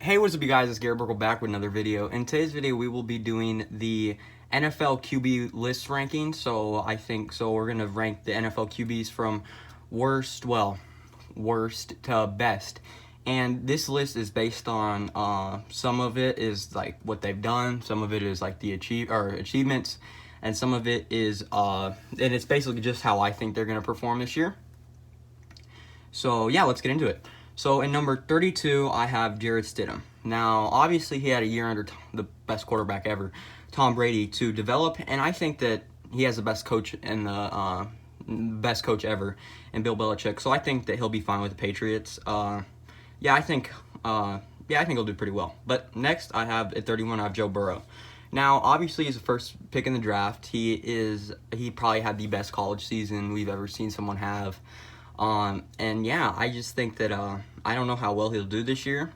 Hey, what's up, you guys? It's Garrett Burkle back with another video. In today's video, we will be doing the NFL QB list ranking. We're going to rank the NFL QBs from worst to best. And this list is based on, some of it is like what they've done, some of it is like the achievements, and some of it is, and it's basically just how I think they're going to perform this year. So yeah, let's get into it. So in number 32, I have Jarrett Stidham. Now, obviously, he had a year under the best quarterback ever, Tom Brady, to develop, and I think that he has the best coach ever, in Bill Belichick. So I think that he'll be fine with the Patriots. I think he'll do pretty well. But next, I have at 31, I have Joe Burrow. Now, obviously, he's the first pick in the draft. He probably had the best college season we've ever seen someone have. I just think that I don't know how well he'll do this year,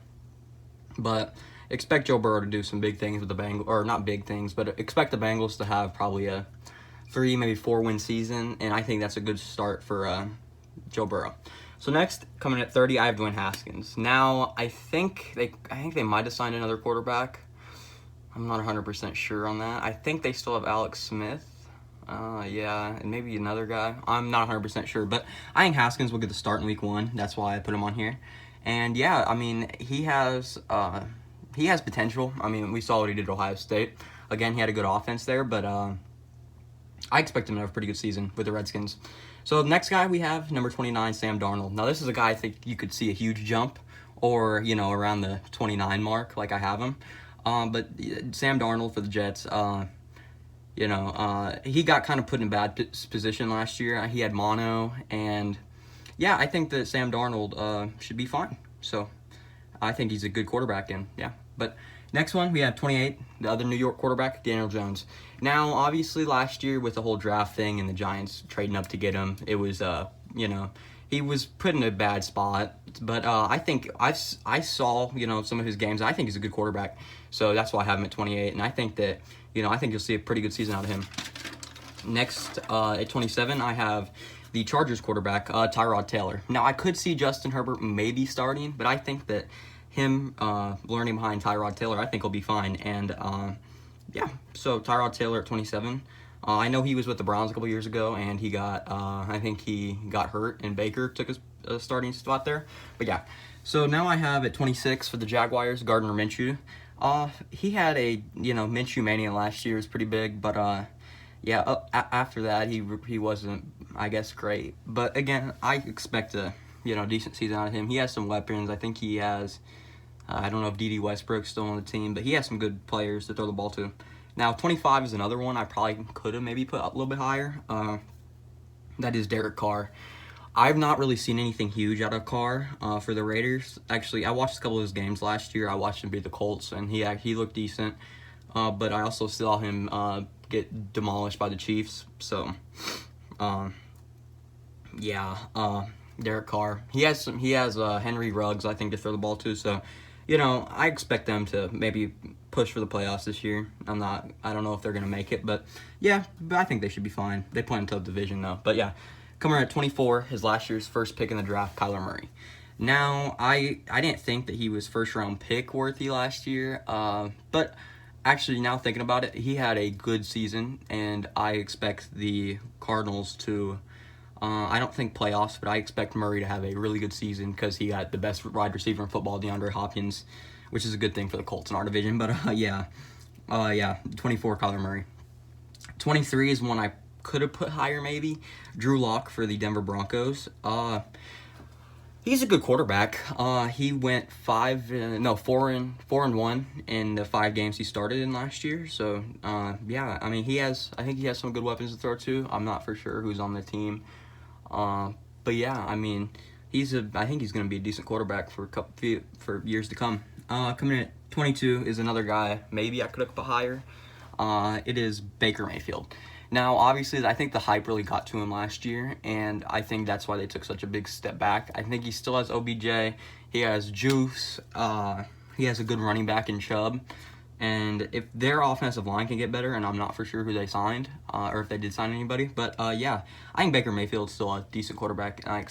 but expect Joe Burrow to do some big things with the Bengals, or not big things, but expect the Bengals to have probably a 3, maybe 4-win season, and I think that's a good start for Joe Burrow. So next, coming at 30, I have Dwayne Haskins. Now, I think they might have signed another quarterback. I'm not 100% sure on that. I think they still have Alex Smith. And maybe another guy. I'm not 100% sure, but I think Haskins will get the start in week 1. That's why I put him on here. And yeah, I mean, he has potential. I mean, we saw what he did at Ohio State. Again, he had a good offense there, but I expect him to have a pretty good season with the Redskins. So the next guy we have, number 29, Sam Darnold. Now, this is a guy I think you could see a huge jump, or, around the 29 mark, like I have him. But Sam Darnold for the Jets, he got kind of put in a bad position last year. He had mono, and yeah, I think that Sam Darnold should be fine. So I think he's a good quarterback, and yeah. But next one, we have 28, the other New York quarterback, Daniel Jones. Now, obviously, last year with the whole draft thing and the Giants trading up to get him, it was, he was put in a bad spot. But I think I saw, some of his games. I think he's a good quarterback. So that's why I have him at 28. And I think that, I think you'll see a pretty good season out of him. Next, at 27, I have the Chargers quarterback, Tyrod Taylor. Now, I could see Justin Herbert maybe starting, but I think that him learning behind Tyrod Taylor, I think he'll be fine. And, so Tyrod Taylor at 27. I know he was with the Browns a couple years ago, and he got, I think he got hurt, and Baker took his starting spot there. But yeah, so now I have at 26 for the Jaguars, Gardner Minshew. He had a, Minshew mania last year was pretty big, but, after that, he wasn't, I guess, great. But again, I expect a, decent season out of him. He has some weapons. I think he has, I don't know if D.D. Westbrook's still on the team, but he has some good players to throw the ball to. Now, 25 is another one I probably could have maybe put up a little bit higher. That is Derek Carr. I've not really seen anything huge out of Carr for the Raiders. Actually, I watched a couple of his games last year. I watched him beat the Colts, and he looked decent. But I also saw him get demolished by the Chiefs. So, Derek Carr. He has Henry Ruggs, I think, to throw the ball to. So, I expect them to maybe push for the playoffs this year. I don't know if they're going to make it, but I think they should be fine. They play until division, though. But yeah, coming at 24, his last year's first pick in the draft, Kyler Murray. Now, I didn't think that he was first-round pick worthy last year, but actually, now thinking about it, he had a good season, and I expect the Cardinals to, I don't think playoffs, but I expect Murray to have a really good season because he got the best wide receiver in football, DeAndre Hopkins, which is a good thing for the Colts in our division. But 24, Kyler Murray. 23 is one I could have put higher maybe. Drew Lock for the Denver Broncos. He's a good quarterback. He went 4-1 in the 5 games he started in last year. So I think he has some good weapons to throw to. I'm not for sure who's on the team. I think he's going to be a decent quarterback for years to come. Coming in at 22 is another guy maybe I could have put higher. It is Baker Mayfield. Now, obviously, I think the hype really got to him last year, and I think that's why they took such a big step back. I think he still has OBJ. He has Juice. He has a good running back in Chubb. And if their offensive line can get better, and I'm not for sure who they signed, or if they did sign anybody, but I think Baker Mayfield's still a decent quarterback, and I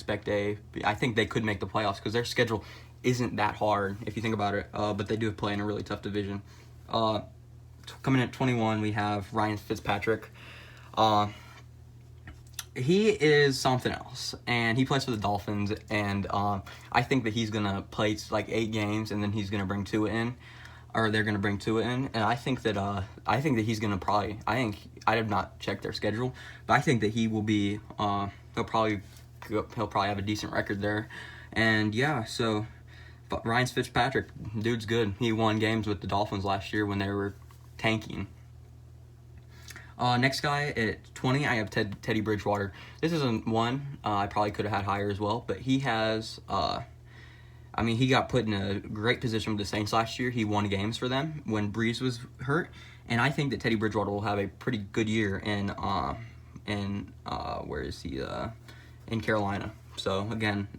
think they could make the playoffs because their schedule isn't that hard if you think about it, but they do play in a really tough division. Coming at 21, we have Ryan Fitzpatrick. He is something else, and he plays for the Dolphins, and I think that he's going to play like 8 games, and then he's going to bring 2 in, or they're going to bring 2 in, and I think that he's going to probably, I have not checked their schedule, but I think that he will be, he'll probably have a decent record there, and yeah, so Ryan Fitzpatrick, dude's good. He won games with the Dolphins last year when they were tanking. Next guy at 20, I have Teddy Bridgewater. This isn't one I probably could have had higher as well, but he has, he got put in a great position with the Saints last year. He won games for them when Breeze was hurt, and I think that Teddy Bridgewater will have a pretty good year in where is he? In Carolina. So again,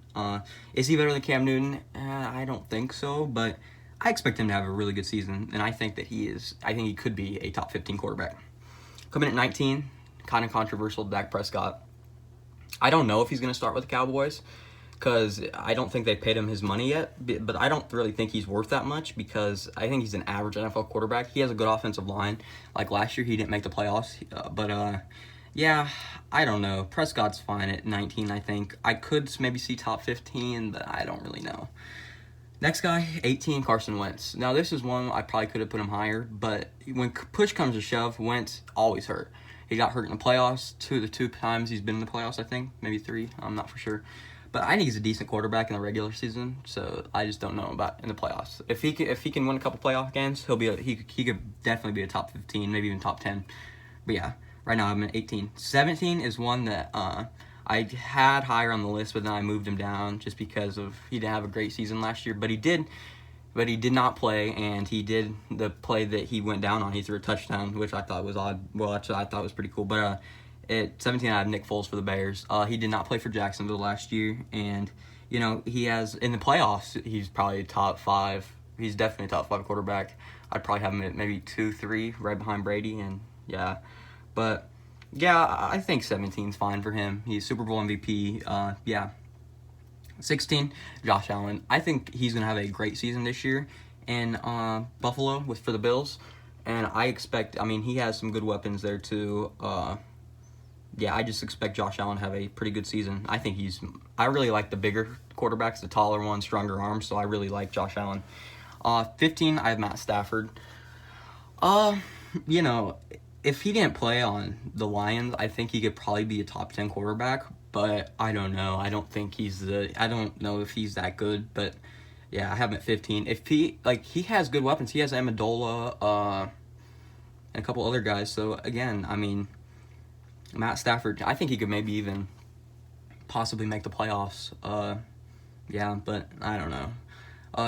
is he better than Cam Newton? I don't think so, but I expect him to have a really good season, and I think that he could be a top 15 quarterback. Coming at 19, kind of controversial, Dak Prescott. I don't know if he's going to start with the Cowboys because I don't think they paid him his money yet, but I don't really think he's worth that much because I think he's an average NFL quarterback. He has a good offensive line. Like last year, he didn't make the playoffs, but yeah, I don't know. Prescott's fine at 19, I think. I could maybe see top 15, but I don't really know. Next guy, 18, Carson Wentz. Now, this is one I probably could have put him higher, but when push comes to shove, Wentz always hurt. He got hurt in the playoffs, the two times he's been in the playoffs, I think. Maybe 3, I'm not for sure. But I think he's a decent quarterback in the regular season, so I just don't know about in the playoffs. If he can win a couple playoff games, he could definitely be a top 15, maybe even top 10. But yeah, right now I'm at 18. 17 is one that I had higher on the list, but then I moved him down just because he didn't have a great season last year. But he did not play, and he did the play that he went down on. He threw a touchdown, which I thought was odd. Well, actually, I thought was pretty cool. But at 17, I have Nick Foles for the Bears. He did not play for Jacksonville last year, and he has in the playoffs. He's probably top 5. He's definitely a top 5 quarterback. I'd probably have him at maybe 2, 3, right behind Brady, and yeah, but. Yeah, I think 17's fine for him. He's Super Bowl MVP. Yeah. 16, Josh Allen. I think he's going to have a great season this year in Buffalo for the Bills. And I expect, he has some good weapons there too. Yeah, I just expect Josh Allen to have a pretty good season. I really like the bigger quarterbacks, the taller ones, stronger arms, so I really like Josh Allen. 15, I have Matt Stafford. If he didn't play on the Lions, I think he could probably be a top 10 quarterback, but I don't know. I don't know if he's that good, but yeah, I have him at 15. If he has good weapons. He has Amendola, and a couple other guys. So again, Matt Stafford, I think he could maybe even possibly make the playoffs. Yeah, but I don't know.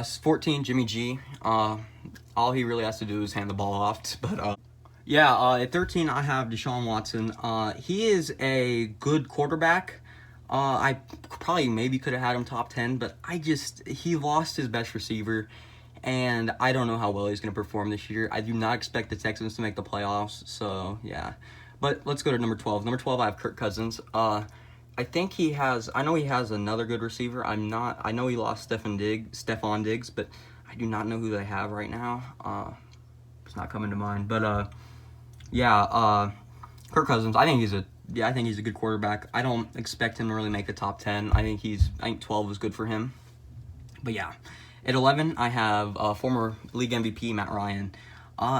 14, Jimmy G. All he really has to do is hand the ball off, but yeah, at 13, I have Deshaun Watson. He is a good quarterback. I probably maybe could have had him top 10, but he lost his best receiver, and I don't know how well he's going to perform this year. I do not expect the Texans to make the playoffs, so yeah. But let's go to number 12. Number 12, I have Kirk Cousins. I know he has another good receiver. I know he lost Stephon Diggs, but I do not know who they have right now. It's not coming to mind, but Kirk Cousins. I think he's a good quarterback. I don't expect him to really make the top 10. I think 12 is good for him. But yeah, at 11, I have former league MVP Matt Ryan.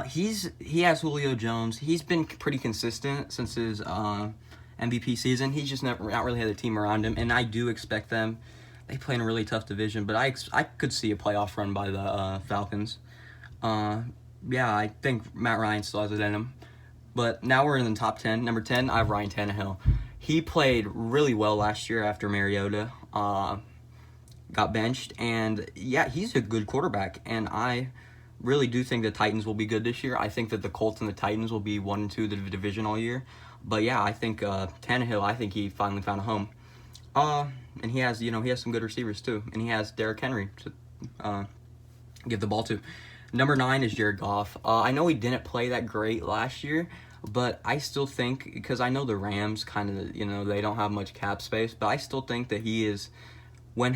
He has Julio Jones. He's been pretty consistent since his MVP season. He's just not really had a team around him, and I do expect them. They play in a really tough division, but I could see a playoff run by the Falcons. Yeah, I think Matt Ryan still has it in him. But now we're in the top 10. Number 10, I have Ryan Tannehill. He played really well last year after Mariota got benched. And, yeah, he's a good quarterback. And I really do think the Titans will be good this year. I think that the Colts and the Titans will be 1 and 2 the division all year. But, yeah, I think Tannehill, he finally found a home. And he has some good receivers, too. And he has Derrick Henry to give the ball to. Number 9 is Jared Goff. I know he didn't play that great last year, but I still think, because I know the Rams kind of, they don't have much cap space, but I still think that he is when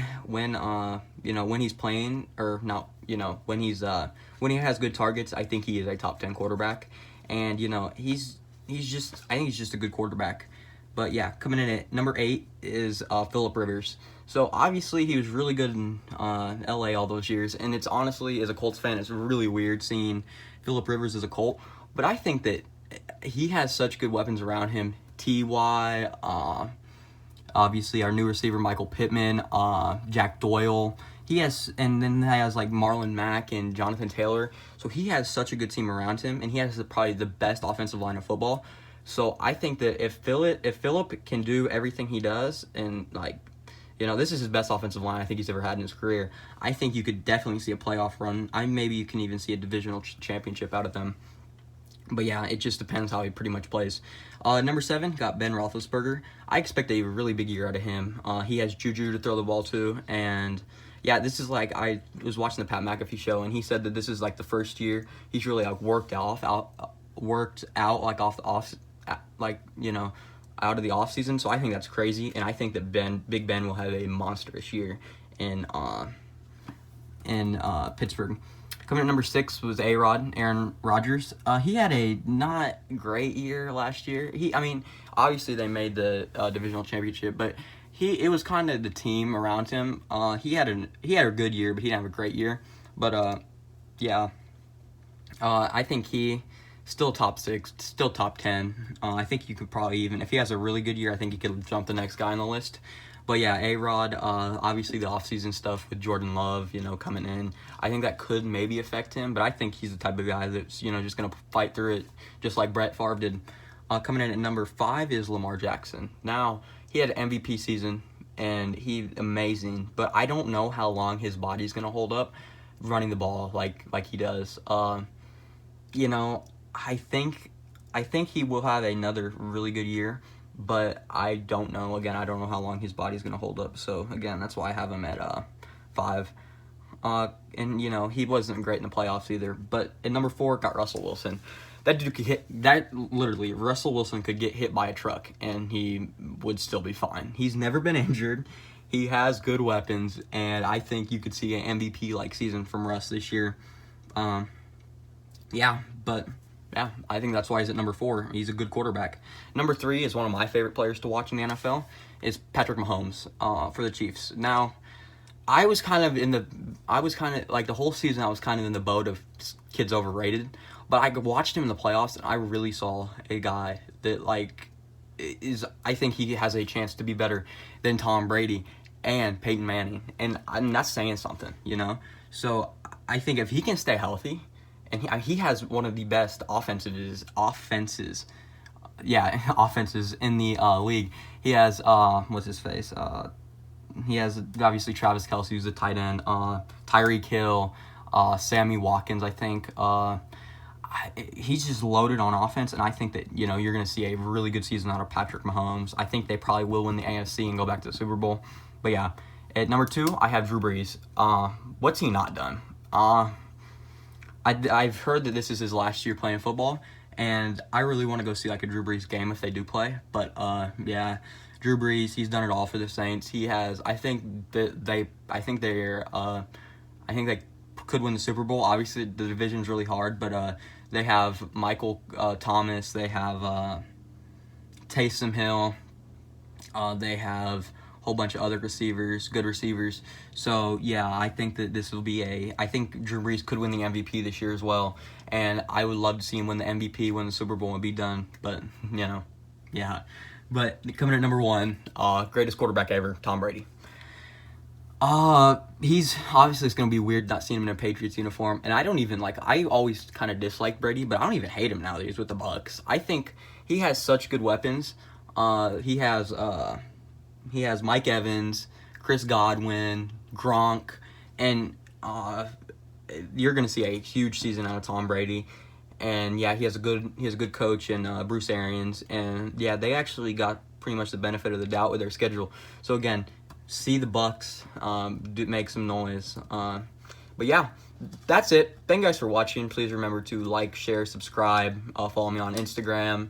he's playing, or not, when he has good targets, I think he is a top 10 quarterback. And he's just, I think he's just a good quarterback. But yeah, coming in at number 8 is Phillip Rivers. So obviously he was really good in LA all those years, and it's honestly, as a Colts fan, it's really weird seeing Phillip Rivers as a Colt. But I think that he has such good weapons around him. Ty, obviously our new receiver Michael Pittman, Jack Doyle. And then he has like Marlon Mack and Jonathan Taylor. So he has such a good team around him, and he has probably the best offensive line of football. So I think that if Phillip can do everything he does, and this is his best offensive line I think he's ever had in his career, I think you could definitely see a playoff run. Maybe you can even see a divisional championship out of them. But yeah, it just depends how he pretty much plays. Number 7, got Ben Roethlisberger. I expect a really big year out of him. He has Juju to throw the ball to, and yeah, this is like, I was watching the Pat McAfee show, and he said that this is like the first year he's really like worked out like off the off, out of the off season. So I think that's crazy, and I think that Big Ben will have a monstrous year in Pittsburgh. Coming at number 6 was Aaron Rodgers. He had a not great year last year. Obviously they made the divisional championship, but it was kind of the team around him. He had a good year, but he didn't have a great year. But I think he still top 6, still top 10. I think you could probably even, if he has a really good year, I think he could jump the next guy on the list. But yeah, A-Rod, obviously the offseason stuff with Jordan Love, coming in, I think that could maybe affect him, but I think he's the type of guy that's, just going to fight through it, just like Brett Favre did. Coming in at number 5 is Lamar Jackson. Now, he had an MVP season, and he's amazing, but I don't know how long his body's going to hold up running the ball like he does. I think he will have another really good year, but I don't know. Again, I don't know how long his body's going to hold up. So, again, that's why I have him at 5. And, he wasn't great in the playoffs either. But at number 4, got Russell Wilson. That dude could literally, Russell Wilson could get hit by a truck, and he would still be fine. He's never been injured. He has good weapons, and I think you could see an MVP-like season from Russ this year. Yeah, I think that's why he's at number 4. He's a good quarterback. Number 3 is one of my favorite players to watch in the NFL, is Patrick Mahomes for the Chiefs. Now, I was kind of the whole season I was kind of in the boat of kids overrated, but I watched him in the playoffs, and I really saw a guy that I think he has a chance to be better than Tom Brady and Peyton Manning, and that's saying something, So I think if he can stay healthy, and he has one of the best offenses in the league. He has what's his face? He has obviously Travis Kelce, who's a tight end. Tyreek Hill, Sammy Watkins. I think he's just loaded on offense, and I think that you're going to see a really good season out of Patrick Mahomes. I think they probably will win the AFC and go back to the Super Bowl. But yeah, at number 2, I have Drew Brees. What's he not done? I've heard that this is his last year playing football, and I really want to go see a Drew Brees game if they do play. But yeah, Drew Brees, he's done it all for the Saints. He has. I think they could win the Super Bowl. Obviously, the division's really hard, but they have Michael Thomas, they have Taysom Hill, they have whole bunch of other good receivers. So yeah, I think that I think Drew Brees could win the MVP this year as well, and I would love to see him win the MVP, win the Super Bowl, and be done. But yeah. But coming at number 1, greatest quarterback ever, Tom Brady. He's obviously, it's gonna be weird not seeing him in a Patriots uniform, and I don't even I always kind of dislike Brady, but I don't even hate him now that he's with the Bucs. I think he has such good weapons. He has Mike Evans, Chris Godwin, Gronk, and you're going to see a huge season out of Tom Brady. And yeah, he has a good coach in Bruce Arians, and yeah, they actually got pretty much the benefit of the doubt with their schedule. So again, see the Bucs make some noise. But yeah, that's it. Thank you guys for watching. Please remember to like, share, subscribe. Follow me on Instagram.